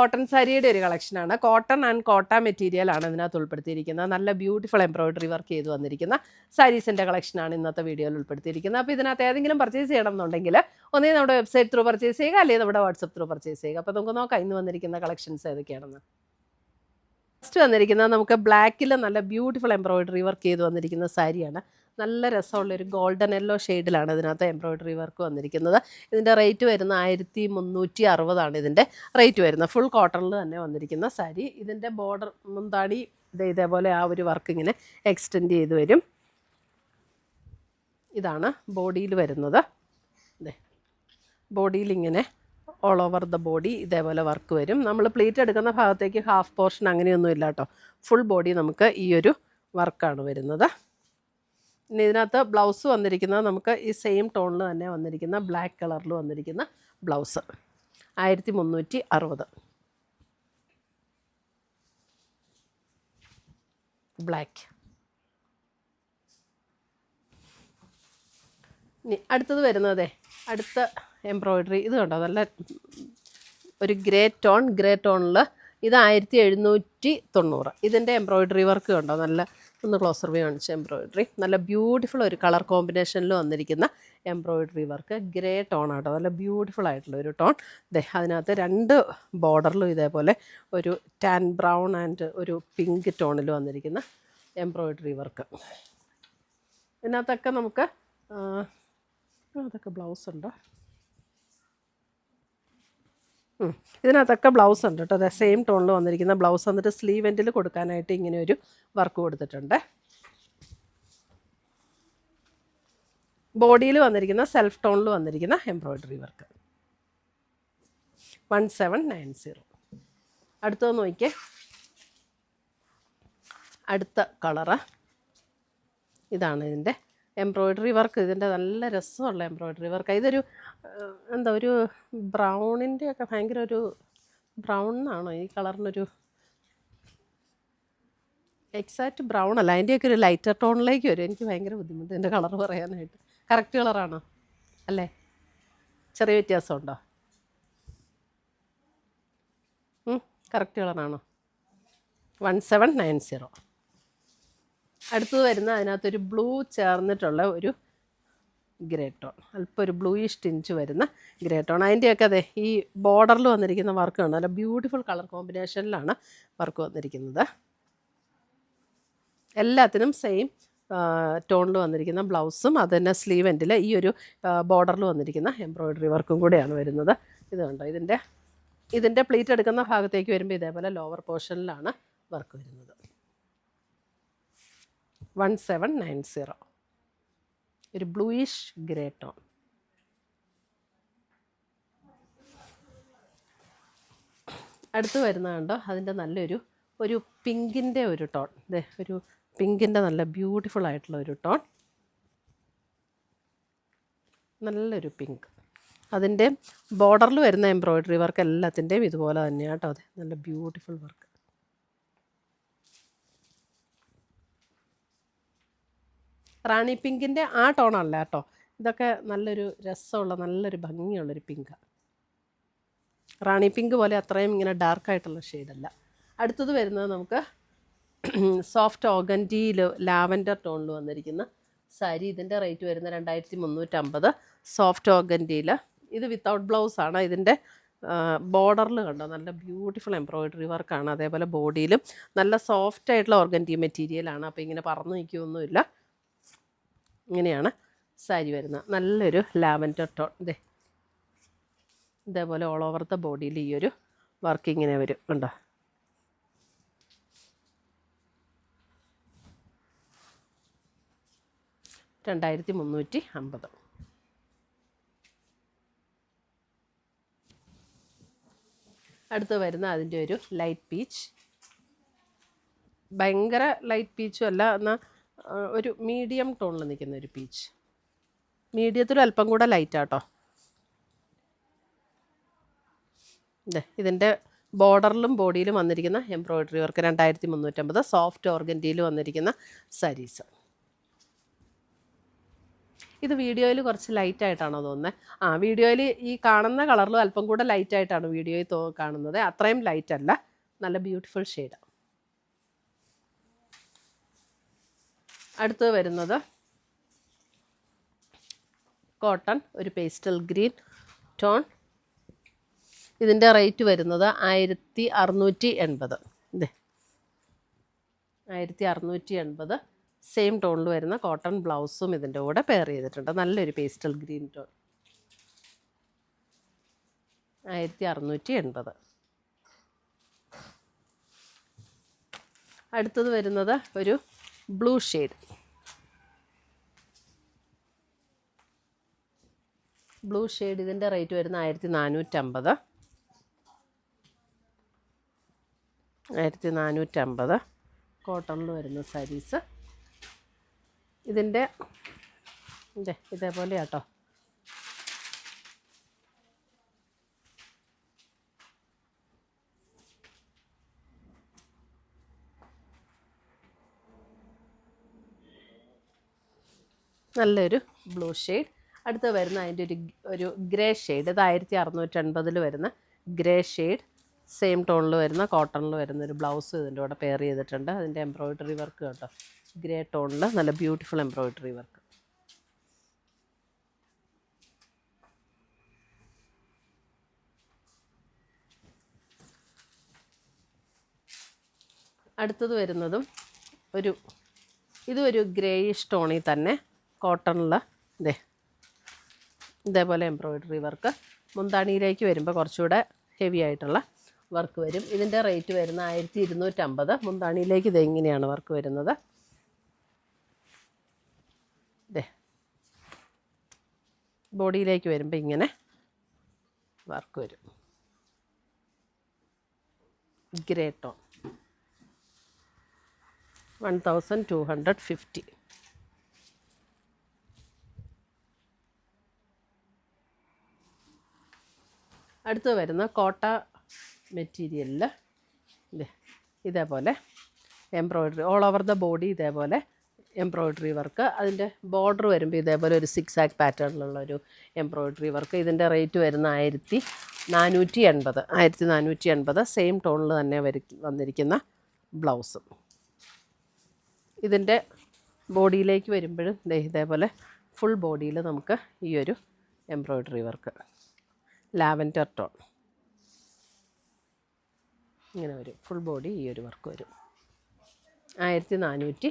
Cotton സാരിയുടെ ഒരു കളക്ഷനാണ്. കോട്ടൺ ആൻഡ് കോട്ട മെറ്റീരിയലാണ് ഇതിനകത്ത് ഉൾപ്പെടുത്തിയിരിക്കുന്നത്. നല്ല ബ്യൂട്ടിഫുൾ എംബ്രോയിഡറി വർക്ക് ചെയ്ത് വന്നിരിക്കുന്ന സാരീസിൻ്റെ കളക്ഷനാണ് ഇന്നത്തെ വീഡിയോയിൽ ഉൾപ്പെടുത്തിയിരിക്കുന്നത്. അപ്പോൾ ഇതിനകത്ത് ഏതെങ്കിലും പർച്ചേസ് ചെയ്യണം എന്നുണ്ടെങ്കിൽ ഒന്നേ നമ്മുടെ വെബ്സൈറ്റ് ത്രൂ പർച്ചേസ് ചെയ്യുക, അല്ലെങ്കിൽ നമ്മുടെ വാട്സപ്പ് ത്രൂ പർച്ചേസ് ചെയ്യുക. അപ്പോൾ നമുക്ക് നോക്കാം ഇന്ന് വന്നിരിക്കുന്ന കളക്ഷൻസ് ഏതൊക്കെയാണെന്ന്. ഫസ്റ്റ് വന്നിരിക്കുന്നത് നമുക്ക് ബ്ലാക്കിൽ നല്ല ബ്യൂട്ടിഫുൾ എംബ്രോയിഡറി വർക്ക് ചെയ്ത് വന്നിരിക്കുന്ന സാരിയാണ്. നല്ല രസമുള്ളൊരു ഗോൾഡൻ യെല്ലോ ഷെയ്ഡിലാണ് ഇതിനകത്ത് എംബ്രോയിഡറി വർക്ക് വന്നിരിക്കുന്നത്. ഇതിൻ്റെ റേറ്റ് വരുന്ന 1360 ഇതിൻ്റെ റേറ്റ് വരുന്നത്. ഫുൾ കോട്ടണിൽ തന്നെ വന്നിരിക്കുന്ന സാരി. ഇതിൻ്റെ ബോർഡർ മുന്താടി ഇതേപോലെ ആ ഒരു വർക്ക് ഇങ്ങനെ എക്സ്റ്റെൻഡ് ചെയ്ത് വരും. ഇതാണ് ബോഡിയിൽ വരുന്നത്. ബോഡിയിൽ ഇങ്ങനെ ഓൾ ഓവർ ദ ബോഡി ഇതേപോലെ വർക്ക് വരും. നമ്മൾ പ്ലീറ്റ് എടുക്കുന്ന ഭാഗത്തേക്ക് ഹാഫ് പോർഷൻ അങ്ങനെയൊന്നും ഇല്ല കേട്ടോ. ഫുൾ ബോഡി നമുക്ക് ഈ ഒരു വർക്കാണ് വരുന്നത്. ഇനി ഇതിനകത്ത് ബ്ലൗസ് വന്നിരിക്കുന്നത് നമുക്ക് ഈ സെയിം ടോണിൽ തന്നെ വന്നിരിക്കുന്ന ബ്ലാക്ക് കളറിൽ വന്നിരിക്കുന്ന ബ്ലൗസ് 1360 ബ്ലാക്ക്. ഇനി അടുത്തത് വരുന്നതേ അടുത്ത എംബ്രോയിഡറി ഇത് കണ്ടോ, നല്ല ഒരു ഗ്രേ ടോണിൽ ഇത് 1790. ഇതിൻ്റെ എംബ്രോയിഡറി വർക്ക് കണ്ടോ, നല്ല ഒന്ന് ക്ലോസർ വ്യൂ കാണിച്ച എംബ്രോയിഡറി. നല്ല ബ്യൂട്ടിഫുൾ ഒരു കളർ കോമ്പിനേഷനിൽ വന്നിരിക്കുന്ന എംബ്രോയിഡറി വർക്ക്. ഗ്രേ ടോൺ ആട്ടോ, നല്ല ബ്യൂട്ടിഫുൾ ആയിട്ടുള്ള ഒരു ടോൺ. അതിനകത്ത് 2 ബോർഡറിലും ഇതേപോലെ ഒരു ടാൻ ബ്രൗൺ ആൻഡ് ഒരു പിങ്ക് ടോണിൽ വന്നിരിക്കുന്ന എംബ്രോയിഡറി വർക്ക്. ഇതിനകത്തൊക്കെ നമുക്ക് അതൊക്കെ ബ്ലൗസ് ഉണ്ടോ, ഇതിനകത്തൊക്കെ ബ്ലൗസ് ഉണ്ട് കേട്ടോ. അതെ സെയിം ടോണിൽ വന്നിരിക്കുന്ന ബ്ലൗസ്. എന്നിട്ട് സ്ലീവ് എൻഡിൽ കൊടുക്കാനായിട്ട് ഇങ്ങനെ ഒരു വർക്ക് കൊടുത്തിട്ടുണ്ട്. ബോഡിയിൽ വന്നിരിക്കുന്ന സെൽഫ് ടോണിൽ വന്നിരിക്കുന്ന എംബ്രോയിഡറി വർക്ക് 1790. അടുത്തത് നോക്കിയേ, അടുത്ത കളറ് ഇതാണ് ഇതിൻ്റെ എംബ്രോയിഡറി വർക്ക്. ഇതിൻ്റെ നല്ല രസമുള്ള എംബ്രോയിഡറി വർക്ക്. ഇതൊരു എന്താ ഒരു ബ്രൗണിൻ്റെ ഒക്കെ ഭയങ്കര ഒരു ബ്രൗൺ ആണോ ഈ കളറിനൊരു എക്സാക്റ്റ് ബ്രൗൺ അല്ല, അതിൻ്റെയൊക്കെ ഒരു ലൈറ്റർ ടോണിലേക്ക് വരും. എനിക്ക് ഭയങ്കര ബുദ്ധിമുട്ട് ഇതിൻ്റെ കളർ പറയാനായിട്ട്. കറക്റ്റ് കളറാണോ അല്ലേ? ചെറിയ വ്യത്യാസമുണ്ടോ? കറക്റ്റ് കളറാണോ? 1790. അടുത്തത് വരുന്ന അതിനകത്തൊരു ബ്ലൂ ചേർന്നിട്ടുള്ള ഒരു ഗ്രേ ടോൺ, അല്പം ഒരു ബ്ലൂയിഷ് ടിഞ്ച് വരുന്ന ഗ്രേ ടോൺ. അതിൻ്റെയൊക്കെ അതെ ഈ ബോർഡറിൽ വന്നിരിക്കുന്ന വർക്ക് ആണ്. നല്ല ബ്യൂട്ടിഫുൾ കളർ കോമ്പിനേഷനിലാണ് വർക്ക് വന്നിരിക്കുന്നത്. എല്ലാത്തിനും സെയിം ടോണിൽ വന്നിരിക്കുന്ന ബ്ലൗസും അത് തന്നെ സ്ലീവ് എൻഡിൽ ഈ ഒരു ബോർഡറിൽ വന്നിരിക്കുന്ന എംബ്രോയിഡറി വർക്കും കൂടെയാണ് വരുന്നത്. ഇത് കണ്ടോ, ഇതിൻ്റെ പ്ലീറ്റ് എടുക്കുന്ന ഭാഗത്തേക്ക് വരുമ്പോൾ ഇതേപോലെ ലോവർ പോർഷനിലാണ് വർക്ക് വരുന്നത്. 1790 ഒരു ബ്ലൂയിഷ് ഗ്രേ ടോൺ. അടുത്ത് വരുന്നത് കണ്ടോ, അതിൻ്റെ ഒരു പിങ്കിൻ്റെ ഒരു ടോൺ. ഒരു പിങ്കിൻ്റെ നല്ല ബ്യൂട്ടിഫുൾ ആയിട്ടുള്ള ഒരു ടോൺ, നല്ലൊരു പിങ്ക്. അതിൻ്റെ ബോർഡറിൽ വരുന്ന എംബ്രോയിഡറി വർക്ക് എല്ലാത്തിൻ്റെയും ഇതുപോലെ തന്നെയാണ് കേട്ടോ. അതെ നല്ല ബ്യൂട്ടിഫുൾ വർക്ക്. റാണി പിങ്കിൻ്റെ ആ ടോണല്ല കേട്ടോ, ഇതൊക്കെ നല്ലൊരു രസമുള്ള നല്ലൊരു ഭംഗിയുള്ളൊരു പിങ്കാണ്. റാണി പിങ്ക് പോലെ അത്രയും ഇങ്ങനെ ഡാർക്കായിട്ടുള്ള ഷെയ്ഡല്ല. അടുത്തത് വരുന്നത് നമുക്ക് സോഫ്റ്റ് ഓഗൻറ്റിയിൽ ലാവൻഡർ ടോണിൽ വന്നിരിക്കുന്ന സാരി. ഇതിൻ്റെ റേറ്റ് വരുന്ന 2350. സോഫ്റ്റ് ഓഗൻറ്റിയിൽ ഇത് വിത്തൗട്ട് ബ്ലൗസാണ്. ഇതിൻ്റെ ബോർഡറിൽ കണ്ടോ നല്ല ബ്യൂട്ടിഫുൾ എംബ്രോയിഡറി വർക്കാണ്. അതേപോലെ ബോഡിയിലും നല്ല സോഫ്റ്റ് ആയിട്ടുള്ള ഓർഗൻറ്റി മെറ്റീരിയലാണ്. അപ്പോൾ ഇങ്ങനെ പറന്ന് നിൽക്കുകയൊന്നുമില്ല. ഇങ്ങനെയാണ് സാരി വരുന്നത്. നല്ലൊരു ലാവൻഡർ ടോൺ. ഇതേപോലെ ഓൾ ഓവർ ദ ബോഡിയിൽ ഈ ഒരു വർക്ക് ഇങ്ങനെ വരും കണ്ടോ. $2350. അടുത്ത് വരുന്ന അതിൻ്റെ ഒരു ലൈറ്റ് പീച്ച്. ഭയങ്കര ലൈറ്റ് പീച്ചും അല്ല, എന്നാൽ ഒരു മീഡിയം ടോണിൽ നിൽക്കുന്ന ഒരു പീച്ച്. മീഡിയത്തിലും അല്പം കൂടെ ലൈറ്റാട്ടോ. ഇതിൻ്റെ ബോർഡറിലും ബോഡിയിലും വന്നിരിക്കുന്ന എംബ്രോയിഡറി വർക്ക് 2350. സോഫ്റ്റ് ഓർഗൻറ്റിയിൽ വന്നിരിക്കുന്ന സാരീസ്. ഇത് വീഡിയോയിൽ കുറച്ച് ലൈറ്റായിട്ടാണോ തോന്നുന്നത്? വീഡിയോയിൽ ഈ കാണുന്ന കളറിലും അല്പം കൂടെ ലൈറ്റായിട്ടാണ് വീഡിയോയിൽ കാണുന്നത്. അത്രയും ലൈറ്റ് അല്ല, നല്ല ബ്യൂട്ടിഫുൾ ഷെയ്ഡാണ്. അടുത്തത് വരുന്നത് കോട്ടൺ, ഒരു പേസ്റ്റൽ ഗ്രീൻ ടോൺ. ഇതിൻ്റെ റേറ്റ് വരുന്നത് 1680. ഇതേ 1680. സെയിം ടോണിൽ വരുന്ന കോട്ടൺ ബ്ലൗസും ഇതിൻ്റെ കൂടെ പെയർ ചെയ്തിട്ടുണ്ട്. നല്ലൊരു പേസ്റ്റൽ ഗ്രീൻ ടോൺ. 1680. അടുത്തത് വരുന്നത് ഒരു ബ്ലൂ ഷെയ്ഡ്. ബ്ലൂ ഷെയ്ഡ്, ഇതിൻ്റെ റേറ്റ് വരുന്ന 1450. 1450 കോട്ടണിൽ വരുന്ന സാരീസ്. ഇതിൻ്റെ ഇതേപോലെ കേട്ടോ. നല്ലൊരു ബ്ലൂ ഷെയ്ഡ്. അടുത്ത് വരുന്ന അതിൻ്റെ ഒരു ഗ്രേ ഷെയ്ഡ്. ഇത് 1680 വരുന്ന ഗ്രേ ഷെയ്ഡ്. സെയിം ടോണിൽ വരുന്ന കോട്ടണിൽ വരുന്ന ഒരു ബ്ലൗസ് ഇതിൻ്റെ കൂടെ പെയർ ചെയ്തിട്ടുണ്ട്. അതിൻ്റെ എംബ്രോയ്ഡറി വർക്ക് കേട്ടോ, ഗ്രേ ടോണിൽ നല്ല ബ്യൂട്ടിഫുൾ എംബ്രോയ്ഡറി വർക്ക്. അടുത്തത് വരുന്നതും ഇതും ഒരു ഗ്രേയിഷ് ടോണിൽ തന്നെ കോട്ടണിൽ ഇതേപോലെ എംബ്രോയ്ഡറി വർക്ക്. മുന്താണിയിലേക്ക് വരുമ്പോൾ കുറച്ചുകൂടെ ഹെവി ആയിട്ടുള്ള വർക്ക് വരും. ഇതിൻ്റെ റേറ്റ് വരുന്ന 1250. മുന്താണിയിലേക്ക് ഇത് ഇങ്ങനെയാണ് വർക്ക് വരുന്നത്. ബോഡിയിലേക്ക് വരുമ്പോൾ ഇങ്ങനെ വർക്ക് വരും. Grey tone 1250. അടുത്ത് വരുന്ന കോട്ട മെറ്റീരിയലിൽ ഇതേപോലെ embroidery all over the body, ഇതേപോലെ എംബ്രോയ്ഡറി വർക്ക്. അതിൻ്റെ ബോർഡർ വരുമ്പോൾ ഇതേപോലെ ഒരു 6 ആക്ക് പാറ്റേണിലുള്ളൊരു എംബ്രോയ്ഡറി വർക്ക്. ഇതിൻ്റെ റേറ്റ് വരുന്ന 1480. 1480. സെയിം ടോണിൽ തന്നെ വന്നിരിക്കുന്ന ബ്ലൗസും. ഇതിൻ്റെ ബോഡിയിലേക്ക് വരുമ്പോഴും ഇതേപോലെ ഫുൾ ബോഡിയിൽ നമുക്ക് ഈ ഒരു എംബ്രോയ്ഡറി വർക്ക്, ലാവൻഡർ ടോൺ ഇങ്ങനെ വരും. ഫുൾ ബോഡി ഈ ഒരു വർക്ക് വരും. 1480.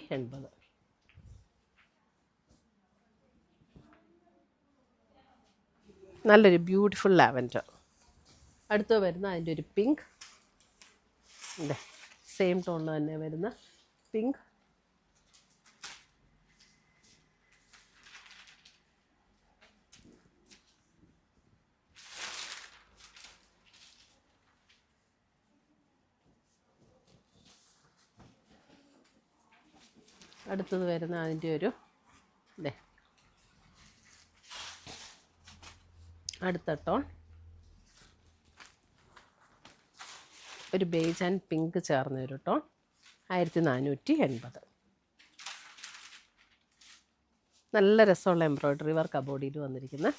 നല്ലൊരു ബ്യൂട്ടിഫുൾ ലാവൻഡർ. അടുത്ത് വരുന്ന അതിൻ്റെ ഒരു പിങ്ക്. സെയിം ടോണിൽ തന്നെ വരുന്ന പിങ്ക്. അടുത്തത് വരുന്ന അതിൻ്റെ ഒരു അടുത്ത ടോൺ ഒരു ബേജ് ആൻഡ് പിങ്ക് ചേർന്ന ഒരു ടോൺ. 1480. നല്ല രസമുള്ള എംബ്രോയ്ഡറി വർക്ക് ബോഡിയിൽ വന്നിരിക്കുന്നത്.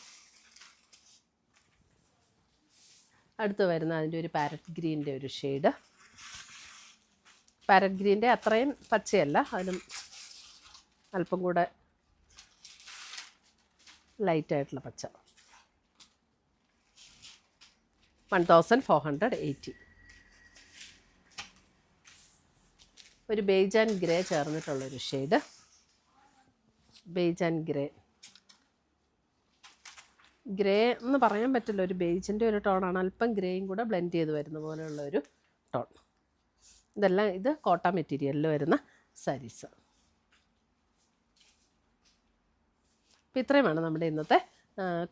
അടുത്ത് വരുന്ന അതിൻ്റെ ഒരു പാരറ്റ് ഗ്രീൻ്റെ ഒരു ഷെയ്ഡ്. പാരറ്റ് ഗ്രീൻ്റെ അത്രയും പച്ചയല്ല, അതിലും അല്പം കൂടെ ലൈറ്റായിട്ടുള്ള പച്ച. 1480. ഒരു ബേജ് ആൻഡ് ഗ്രേ ചേർന്നിട്ടുള്ളൊരു ഷെയ്ഡ്. ബേജ് ആൻഡ് ഗ്രേ എന്ന് പറയാൻ പറ്റില്ല, ഒരു ബേജിൻ്റെ ഒരു ടോണാണ്. അല്പം ഗ്രേയും കൂടെ ബ്ലെൻഡ് ചെയ്ത് വരുന്ന പോലെയുള്ള ഒരു ടോൺ. ഇതെല്ലാം ഇത് കോട്ട മെറ്റീരിയലിൽ വരുന്ന സാരീസ്. അപ്പോൾ ഇത്രയുമാണ് നമ്മുടെ ഇന്നത്തെ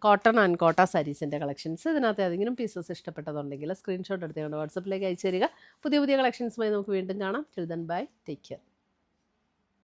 കോട്ടൺ ആൻഡ് കോട്ട സാരീസിൻ്റെ കളക്ഷൻസ്. ഇതിനകത്ത് ഏതെങ്കിലും പീസസ് ഇഷ്ടപ്പെട്ടതുണ്ടെങ്കിൽ സ്ക്രീൻഷോട്ട് എടുത്തുകൊണ്ട് വാട്സപ്പിലേക്ക് അയച്ചു തരിക. പുതിയ കളക്ഷൻസുമായി നമുക്ക് വീണ്ടും കാണാം. Till then bye, take care.